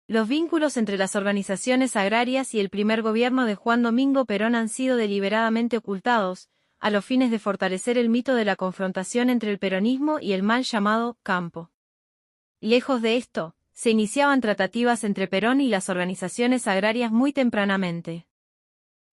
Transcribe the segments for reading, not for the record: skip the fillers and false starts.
Los vínculos entre las organizaciones agrarias y el primer gobierno de Juan Domingo Perón han sido deliberadamente ocultados, a los fines de fortalecer el mito de la confrontación entre el peronismo y el mal llamado campo. Lejos de esto, se iniciaban tratativas entre Perón y las organizaciones agrarias muy tempranamente.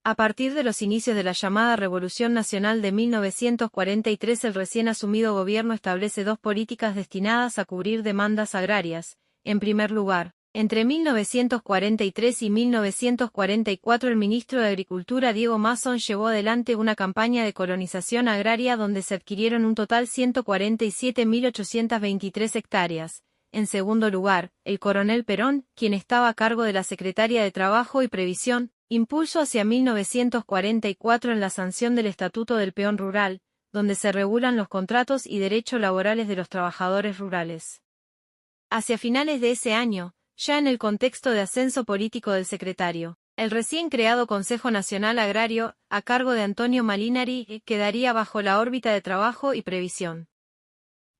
A partir de los inicios de la llamada Revolución Nacional de 1943, el recién asumido gobierno establece dos políticas destinadas a cubrir demandas agrarias. En primer lugar, entre 1943 y 1944 el ministro de Agricultura Diego Masson llevó adelante una campaña de colonización agraria donde se adquirieron un total 147.823 hectáreas. En segundo lugar, el coronel Perón, quien estaba a cargo de la Secretaría de Trabajo y Previsión, impulsó hacia 1944 en la sanción del Estatuto del Peón Rural, donde se regulan los contratos y derechos laborales de los trabajadores rurales. Hacia finales de ese año, ya en el contexto de ascenso político del secretario, el recién creado Consejo Nacional Agrario, a cargo de Antonio Molinari, quedaría bajo la órbita de Trabajo y Previsión.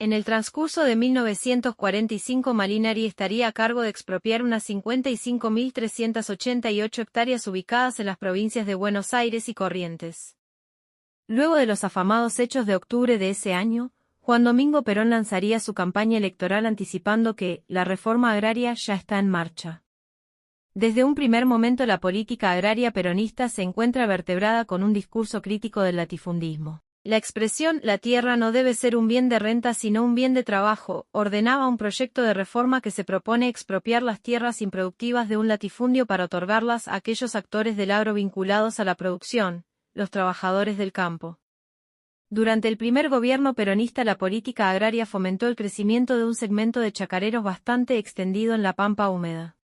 En el transcurso de 1945 Molinari estaría a cargo de expropiar unas 55.388 hectáreas ubicadas en las provincias de Buenos Aires y Corrientes. Luego de los afamados hechos de octubre de ese año, Juan Domingo Perón lanzaría su campaña electoral anticipando que la reforma agraria ya está en marcha. Desde un primer momento la política agraria peronista se encuentra vertebrada con un discurso crítico del latifundismo. La expresión «la tierra no debe ser un bien de renta sino un bien de trabajo» ordenaba un proyecto de reforma que se propone expropiar las tierras improductivas de un latifundio para otorgarlas a aquellos actores del agro vinculados a la producción, los trabajadores del campo. Durante el primer gobierno peronista la política agraria fomentó el crecimiento de un segmento de chacareros bastante extendido en la pampa húmeda.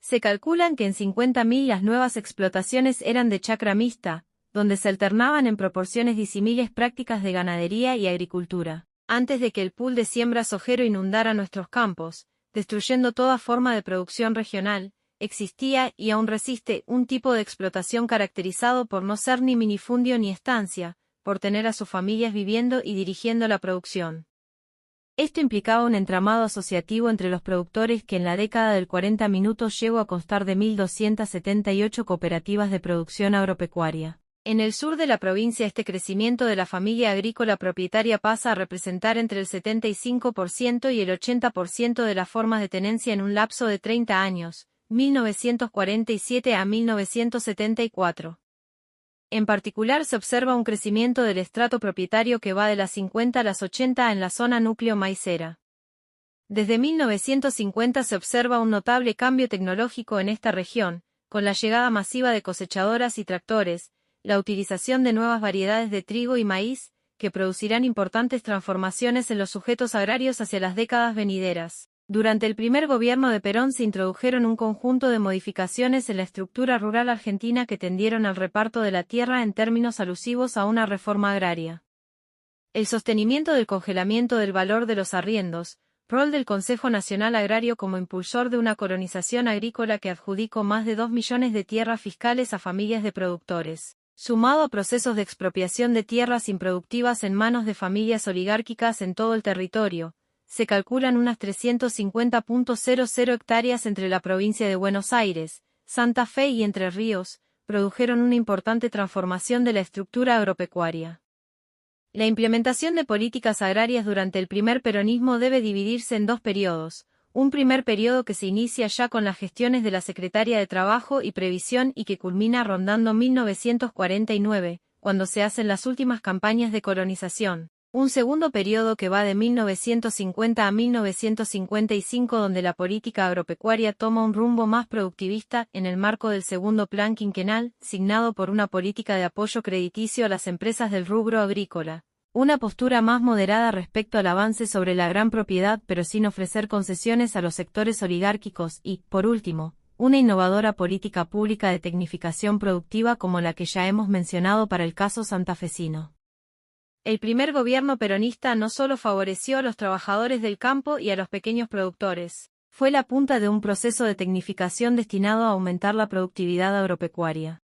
Se calculan que en 50.000 las nuevas explotaciones eran de chacra mixta, donde se alternaban en proporciones disímiles prácticas de ganadería y agricultura, antes de que el pool de siembra sojero inundara nuestros campos, destruyendo toda forma de producción regional. Existía, y aún resiste, un tipo de explotación caracterizado por no ser ni minifundio ni estancia, por tener a sus familias viviendo y dirigiendo la producción. Esto implicaba un entramado asociativo entre los productores que en la década del 40 minutos llegó a constar de 1.278 cooperativas de producción agropecuaria. En el sur de la provincia este crecimiento de la familia agrícola propietaria pasa a representar entre el 75% y el 80% de las formas de tenencia en un lapso de 30 años, 1947 a 1974. En particular se observa un crecimiento del estrato propietario que va de las 50 a las 80 en la zona núcleo maicera. Desde 1950 se observa un notable cambio tecnológico en esta región, con la llegada masiva de cosechadoras y tractores, la utilización de nuevas variedades de trigo y maíz, que producirán importantes transformaciones en los sujetos agrarios hacia las décadas venideras. Durante el primer gobierno de Perón se introdujeron un conjunto de modificaciones en la estructura rural argentina que tendieron al reparto de la tierra en términos alusivos a una reforma agraria. El sostenimiento del congelamiento del valor de los arriendos, rol del Consejo Nacional Agrario como impulsor de una colonización agrícola que adjudicó más de 2 millones de tierras fiscales a familias de productores, sumado a procesos de expropiación de tierras improductivas en manos de familias oligárquicas en todo el territorio. Se calculan unas 350.00 hectáreas entre la provincia de Buenos Aires, Santa Fe y Entre Ríos, produjeron una importante transformación de la estructura agropecuaria. La implementación de políticas agrarias durante el primer peronismo debe dividirse en dos periodos. Un primer periodo que se inicia ya con las gestiones de la Secretaría de Trabajo y Previsión y que culmina rondando 1949, cuando se hacen las últimas campañas de colonización. Un segundo periodo que va de 1950 a 1955 donde la política agropecuaria toma un rumbo más productivista en el marco del segundo plan quinquenal, signado por una política de apoyo crediticio a las empresas del rubro agrícola. Una postura más moderada respecto al avance sobre la gran propiedad pero sin ofrecer concesiones a los sectores oligárquicos y, por último, una innovadora política pública de tecnificación productiva como la que ya hemos mencionado para el caso santafesino. El primer gobierno peronista no solo favoreció a los trabajadores del campo y a los pequeños productores, fue la punta de un proceso de tecnificación destinado a aumentar la productividad agropecuaria.